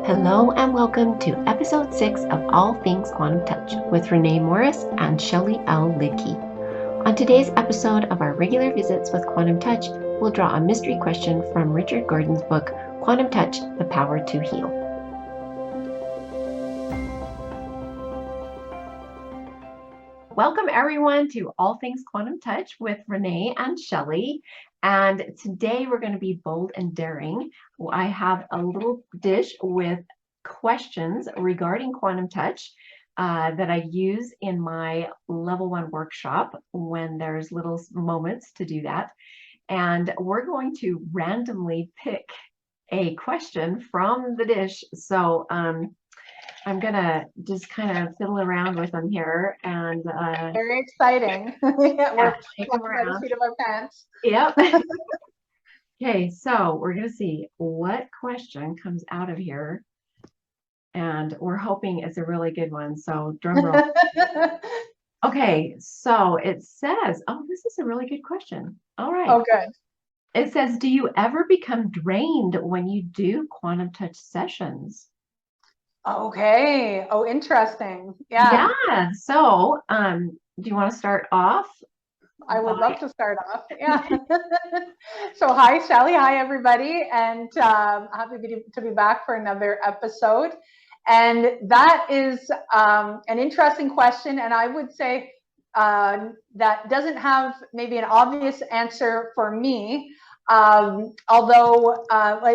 Hello and welcome to episode 6 of All Things Quantum Touch with Renee Morris and Shelly Liedtke. On today's episode of our regular visits with Quantum Touch, we'll draw a mystery question from Richard Gordon's book, Quantum Touch, The Power to Heal. Welcome everyone to All Things Quantum Touch with Renee and Shelly. And today we're going to be bold and daring. I have a little dish with questions regarding quantum touch that I use in my level 1 workshop when there's little moments to do that. And we're going to randomly pick a question from the dish. So I'm gonna just kind of fiddle around with them here and very exciting. Yeah, we're take them around. By the seat of our pants. Yep. Okay, so we're gonna see what question comes out of here, and we're hoping it's a really good one. So drum roll. Okay, so it says, oh, this is a really good question. All right. Oh, good. It says, do you ever become drained when you do quantum touch sessions? Okay. Oh, interesting. Yeah. Yeah. So, do you want to start off? I would love to start off. Yeah. So, hi, Shelly. Hi, everybody. And happy to be back for another episode. And that is an interesting question. And I would say that doesn't have maybe an obvious answer for me. Although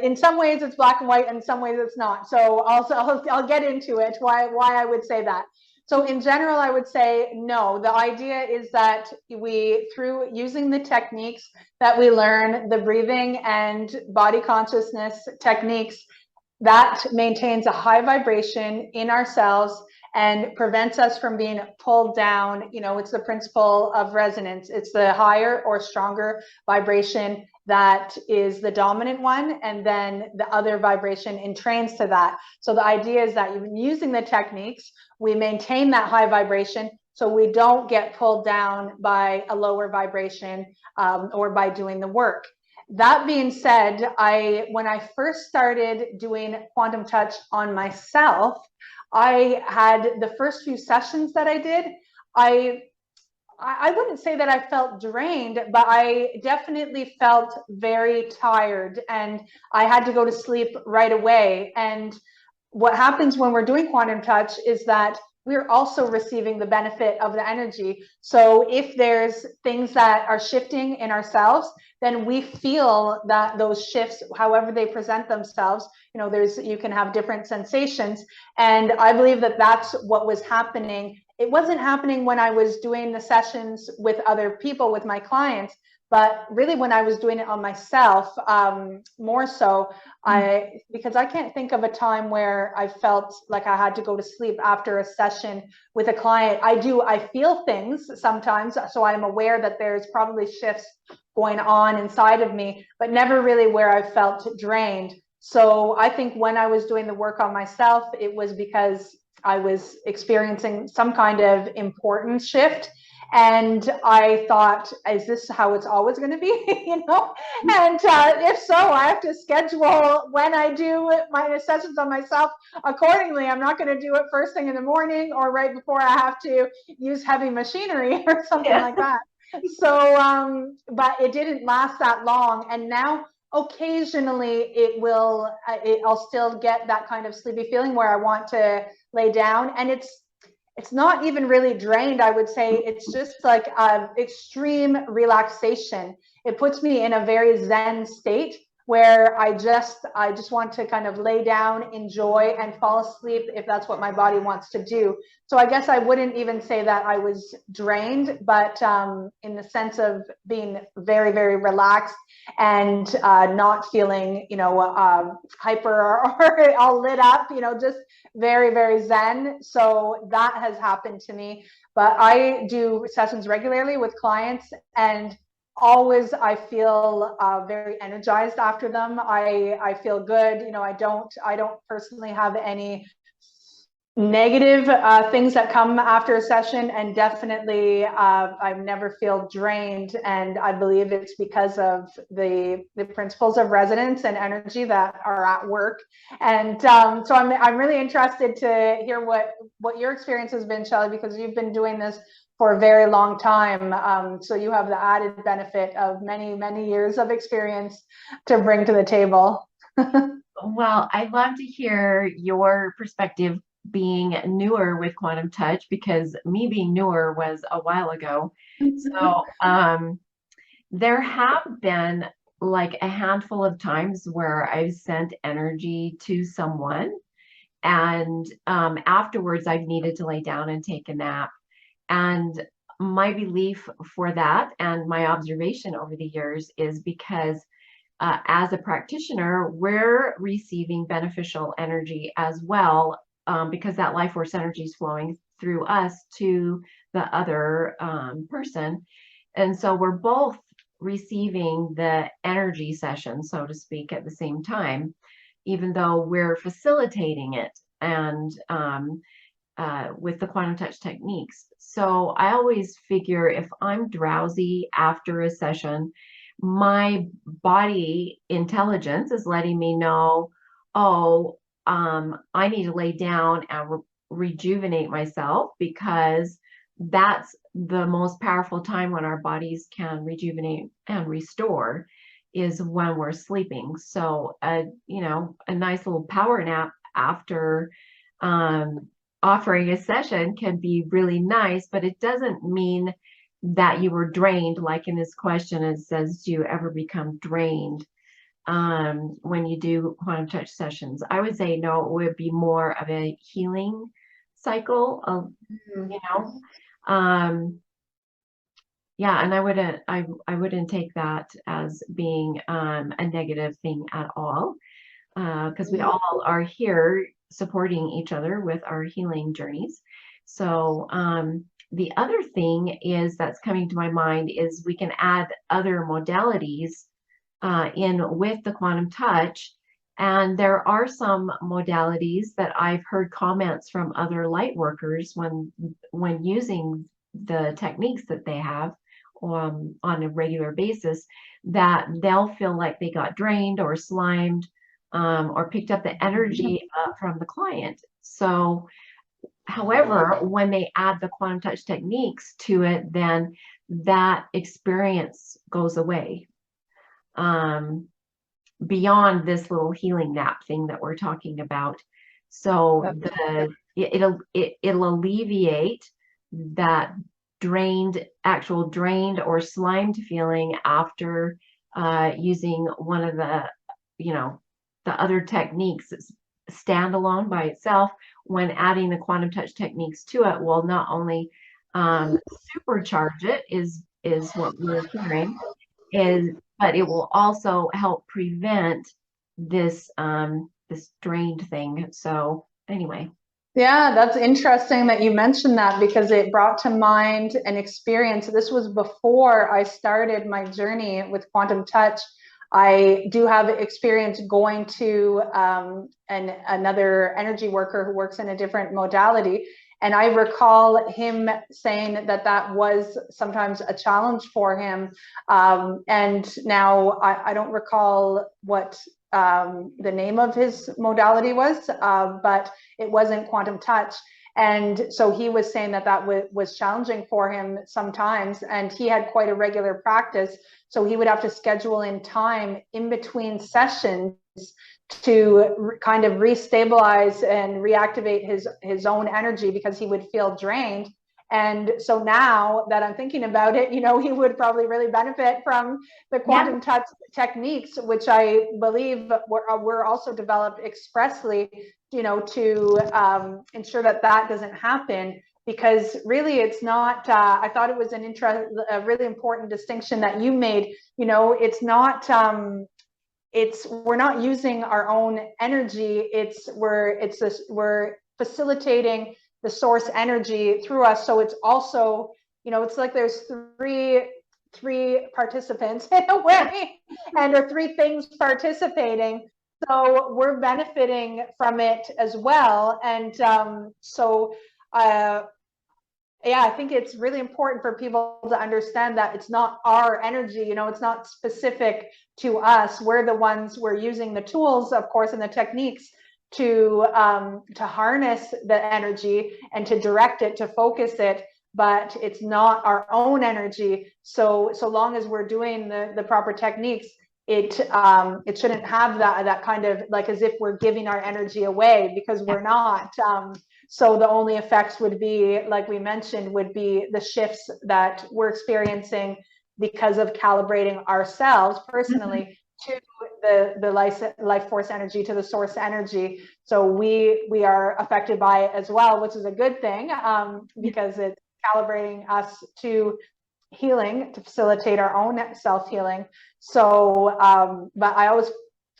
in some ways it's black and white and in some ways it's not. So I'll get into it, why I would say that. So in general, I would say no. The idea is that we, through using the techniques that we learn, the breathing and body consciousness techniques, that maintains a high vibration in ourselves and prevents us from being pulled down. You know, it's the principle of resonance. It's the higher or stronger vibration that is the dominant one, and then the other vibration entrains to that. So the idea is that even using the techniques, we maintain that high vibration so we don't get pulled down by a lower vibration or by doing the work. That being said, when I first started doing quantum touch on myself, I had the first few sessions that I did, I wouldn't say that I felt drained, but I definitely felt very tired and I had to go to sleep right away. And what happens when we're doing quantum touch is that we're also receiving the benefit of the energy. So if there's things that are shifting in ourselves, then we feel that those shifts, however they present themselves, you know, you can have different sensations. And I believe that that's what was happening. It wasn't happening when I was doing the sessions with other people, with my clients, but really when I was doing it on myself, more so, because I can't think of a time where I felt like I had to go to sleep after a session with a client. I feel things sometimes, so I'm aware that there's probably shifts going on inside of me, but never really where I felt drained. So I think when I was doing the work on myself, it was because I was experiencing some kind of important shift. And I thought, is this how it's always going to be? You know? And if so, I have to schedule when I do my sessions on myself accordingly. I'm not going to do it first thing in the morning or right before I have to use heavy machinery or something like that. So, but it didn't last that long. And now occasionally I'll still get that kind of sleepy feeling where I want to lay down, and it's not even really drained. I would say it's just like extreme relaxation. It puts me in a very zen state where I just want to kind of lay down, enjoy, and fall asleep if that's what my body wants to do. So I guess I wouldn't even say that I was drained, but in the sense of being very, very relaxed and not feeling, you know, hyper or all lit up, you know, just very, very zen. So that has happened to me. But I do sessions regularly with clients, and always I feel very energized after them. I feel good. You know, I don't personally have any Negative things that come after a session, and definitely I never feel drained, and I believe it's because of the principles of resonance and energy that are at work. And so I'm really interested to hear what your experience has been, Shelley, because you've been doing this for a very long time. So you have the added benefit of many years of experience to bring to the table. Well, I'd love to hear your perspective being newer with quantum touch, because me being newer was a while ago. So there have been like a handful of times where I've sent energy to someone, and afterwards I've needed to lay down and take a nap. And my belief for that and my observation over the years is because as a practitioner, we're receiving beneficial energy as well, because that life force energy is flowing through us to the other person. And so we're both receiving the energy session, so to speak, at the same time, even though we're facilitating it and with the quantum touch techniques. So I always figure if I'm drowsy after a session, my body intelligence is letting me know, oh, I need to lay down and rejuvenate myself, because that's the most powerful time when our bodies can rejuvenate and restore, is when we're sleeping. So, a nice little power nap after offering a session can be really nice, but it doesn't mean that you were drained. Like in this question, it says, do you ever become drained when you do quantum touch sessions? I would say no, it would be more of a healing cycle of, yeah, and I wouldn't take that as being a negative thing at all, because we all are here supporting each other with our healing journeys. So the other thing is that's coming to my mind is we can add other modalities in with the quantum touch. And there are some modalities that I've heard comments from other light workers when using the techniques that they have on a regular basis, that they'll feel like they got drained or slimed, or picked up the energy from the client. So, however, when they add the quantum touch techniques to it, then that experience goes away. Beyond this little healing nap thing that we're talking about. So it'll alleviate that actual drained or slimed feeling after using one of the other techniques standalone by itself. When adding the quantum touch techniques to it will not only supercharge it, is what we're hearing, but it will also help prevent this this drained thing. So anyway. Yeah, that's interesting that you mentioned that, because it brought to mind an experience. This was before I started my journey with quantum touch. I do have experience going to another energy worker who works in a different modality. And I recall him saying that was sometimes a challenge for him. And now I don't recall what the name of his modality was, but it wasn't quantum touch. And so he was saying that was challenging for him sometimes, and he had quite a regular practice. So he would have to schedule in time in between sessions to kind of restabilize and reactivate his own energy, because he would feel drained. And so now that I'm thinking about it, he would probably really benefit from the quantum touch techniques, which I believe were also developed expressly, to ensure that doesn't happen. Because really, it's not. I thought it was a really important distinction that you made. It's not. We're not using our own energy. We're facilitating the source energy through us. So it's also, it's like there's three participants in a way, and or three things participating. So we're benefiting from it as well. And yeah, I think it's really important for people to understand that it's not our energy, you know, it's not specific to us. We're the ones, we're using the tools, of course, and the techniques to harness the energy and to direct it, to focus it, but it's not our own energy. So long as we're doing the proper techniques, it shouldn't have that kind of, like, as if we're giving our energy away, because we're not. So the only effects would be, like we mentioned, would be the shifts that we're experiencing because of calibrating ourselves personally to the life force energy, to the source energy. So we are affected by it as well, which is a good thing, because it's calibrating us to healing, to facilitate our own self-healing. So but I always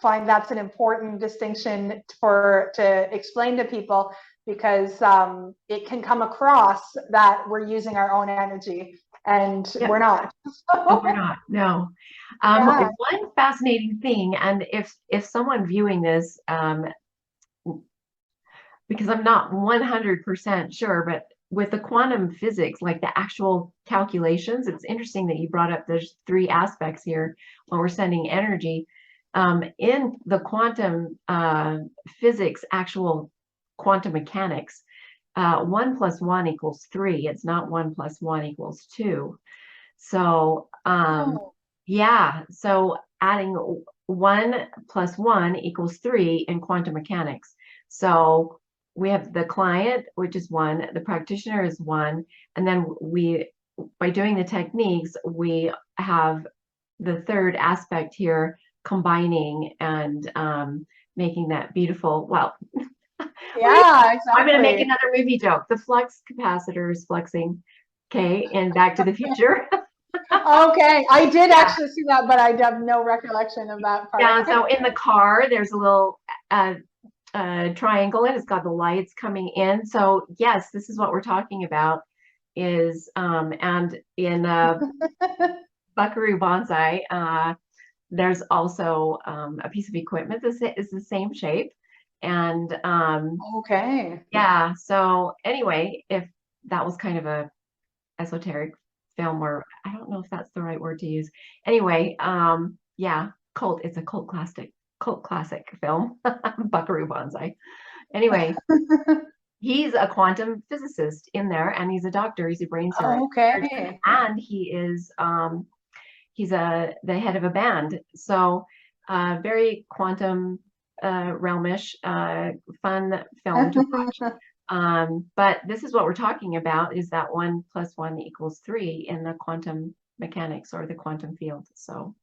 find that's an important distinction to explain to people, because it can come across that we're using our own energy, and we're not. No, we're not. No. One fascinating thing, and if someone viewing this, because I'm not 100% sure, but with the quantum physics, like the actual calculations, it's interesting that you brought up there's three aspects here when we're sending energy. In the quantum physics, actual quantum mechanics, 1 + 1 = 3. It's not 1 + 1 = 2. So yeah, so adding 1 + 1 = 3 in quantum mechanics. So we have the client, which is 1, the practitioner is 1, and then we, by doing the techniques, we have the third aspect here, combining and making that beautiful, well, yeah, exactly. I'm going to make another movie joke. The flux capacitor is fluxing, okay, in Back to the Future. Okay, I did actually see that, but I have no recollection of that part. Yeah, so in the car, there's a little triangle, and it's got the lights coming in. So yes, this is what we're talking about. Is and in Buckaroo Bonsai, there's also a piece of equipment that is the same shape, and okay, yeah. So anyway, if that was kind of a esoteric film, or I don't know if that's the right word to use. Anyway, yeah, cult. It's a cult classic film, Buckaroo Banzai. Anyway, he's a quantum physicist in there, and he's a doctor. He's a brain surgeon. okay, And he is he's the head of a band. So very quantum realmish, fun film to watch. But this is what we're talking about, is that 1 + 1 = 3 in the quantum mechanics or the quantum field. So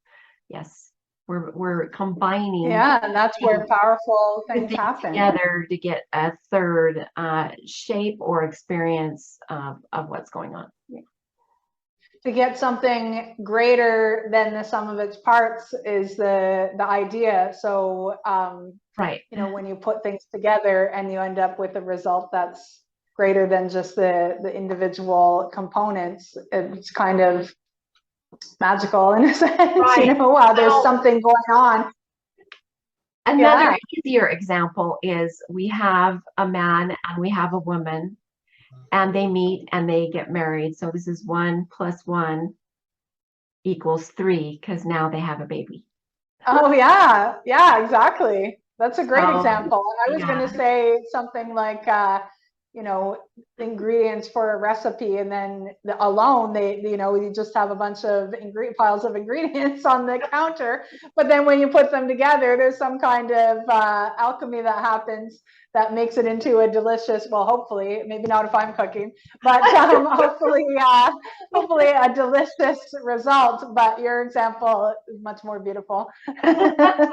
yes, we're combining. Yeah, and that's where powerful things happen together to get a third shape or experience of what's going on. Yeah. To get something greater than the sum of its parts is the idea. So right, you know, when you put things together and you end up with a result that's greater than just the individual components, it's kind of magical in a sense. Right. You know, wow, there's something going on. Another easier example is we have a man and we have a woman, and they meet and they get married. So this is 1 + 1 = 3, because now they have a baby. Oh yeah, yeah, exactly. That's a great example. And I was going to say something like, you know, ingredients for a recipe, and then alone you know, you just have a bunch of piles of ingredients on the counter. But then when you put them together, there's some kind of alchemy that happens that makes it into a delicious, well, hopefully, maybe not if I'm cooking, but hopefully a delicious result. But your example is much more beautiful. But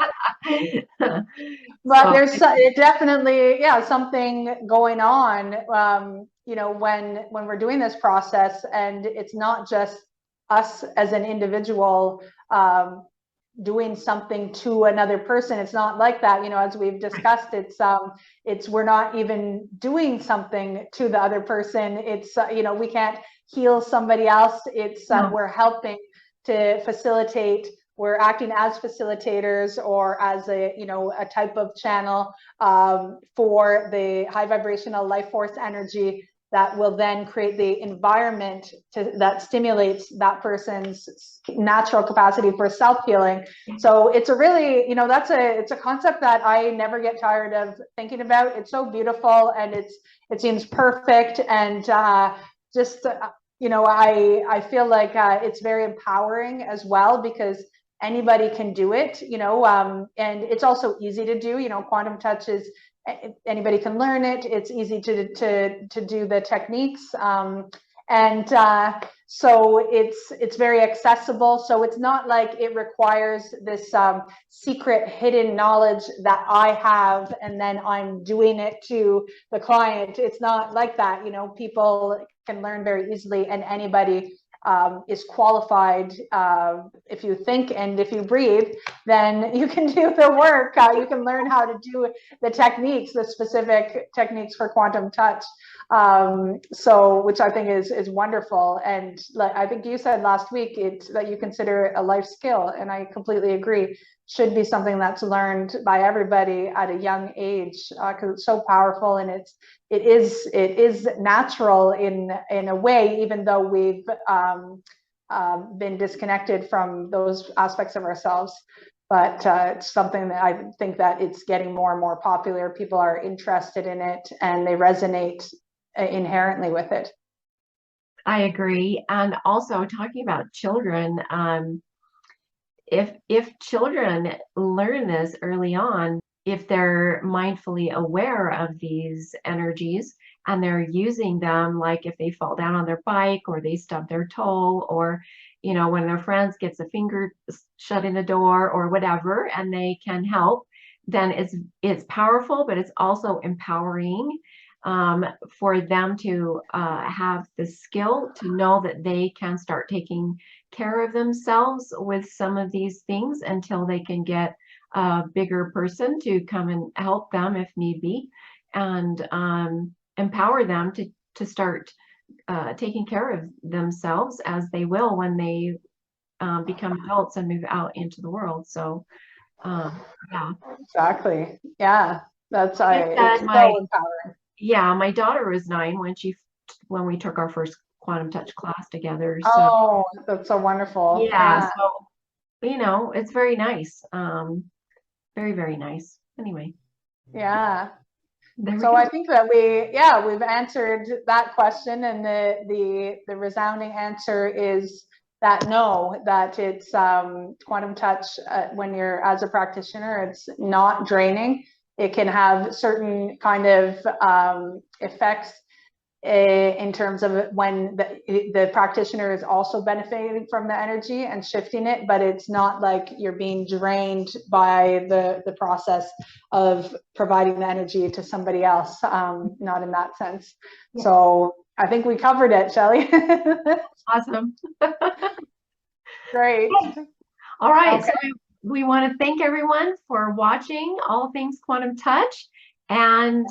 there's definitely, something going on, you know, when we're doing this process, and it's not just us as an individual doing something to another person. It's not like that, you know, as we've discussed. It's we're not even doing something to the other person. It's you know, we can't heal somebody else. It's we're helping to facilitate we're acting as facilitators or as a, you know, a type of channel for the high vibrational life force energy that will then create the environment that stimulates that person's natural capacity for self-healing. So it's a really, you know, it's a concept that I never get tired of thinking about. It's so beautiful, and it seems perfect, and you know, I feel like it's very empowering as well, because anybody can do it, you know, and it's also easy to do. You know, quantum touch is, anybody can learn it. It's easy to do the techniques, and so it's very accessible. So it's not like it requires this secret hidden knowledge that I have and then I'm doing it to the client. It's not like that. You know, people can learn very easily, and anybody is qualified. If you think and if you breathe, then you can do the work. You can learn how to do the techniques, the specific techniques for quantum touch. So, which I think is wonderful. And like I think you said last week, that you consider it a life skill, and I completely agree. Should be something that's learned by everybody at a young age, because it's so powerful, and it is natural in a way, even though we've been disconnected from those aspects of ourselves. But it's something that I think that it's getting more and more popular. People are interested in it, and they resonate inherently with it. I agree. And also talking about children, if children learn this early on, if they're mindfully aware of these energies and they're using them, like if they fall down on their bike or they stub their toe, or, you know, when their friends gets a finger shut in the door or whatever, and they can help, then it's powerful, but it's also empowering for them to have the skill to know that they can start taking care of themselves with some of these things until they can get a bigger person to come and help them if need be, and empower them to start taking care of themselves, as they will when they become adults and move out into the world. So yeah, exactly. Yeah, it's so empowering. Yeah, my daughter was 9 when we took our first quantum touch class together. So oh, that's so wonderful. yeah. So, you know, it's very nice. Very, very nice. Anyway. Yeah. So I think that we've answered that question, and the resounding answer is that no, that it's quantum touch when you're as a practitioner, it's not draining. It can have certain kind of effects in terms of when the practitioner is also benefiting from the energy and shifting it, but it's not like you're being drained by the process of providing the energy to somebody else, not in that sense. Yeah. So I think we covered it, Shelly. Awesome. Great. All right. Okay. So we want to thank everyone for watching All Things Quantum Touch. And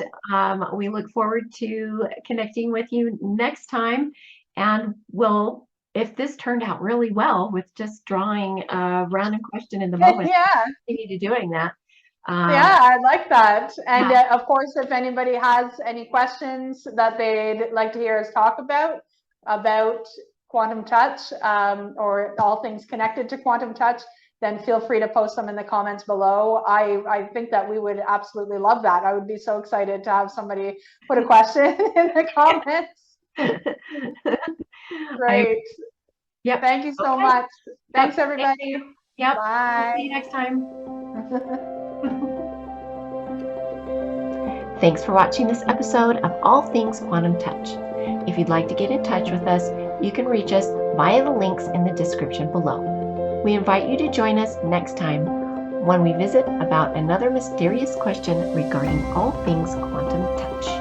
we look forward to connecting with you next time. And if this turned out really well with just drawing a random question in the moment, yeah, continue to doing that. Yeah, I like that. And of course, if anybody has any questions that they'd like to hear us talk about quantum touch, or all things connected to quantum touch, then feel free to post them in the comments below. I think that we would absolutely love that. I would be so excited to have somebody put a question in the comments. Great. Yep. Thank you so much. Thanks, everybody. Thank you. Yep. Bye. See you next time. Thanks for watching this episode of All Things Quantum Touch. If you'd like to get in touch with us, you can reach us via the links in the description below. We invite you to join us next time when we visit about another mysterious question regarding all things quantum touch.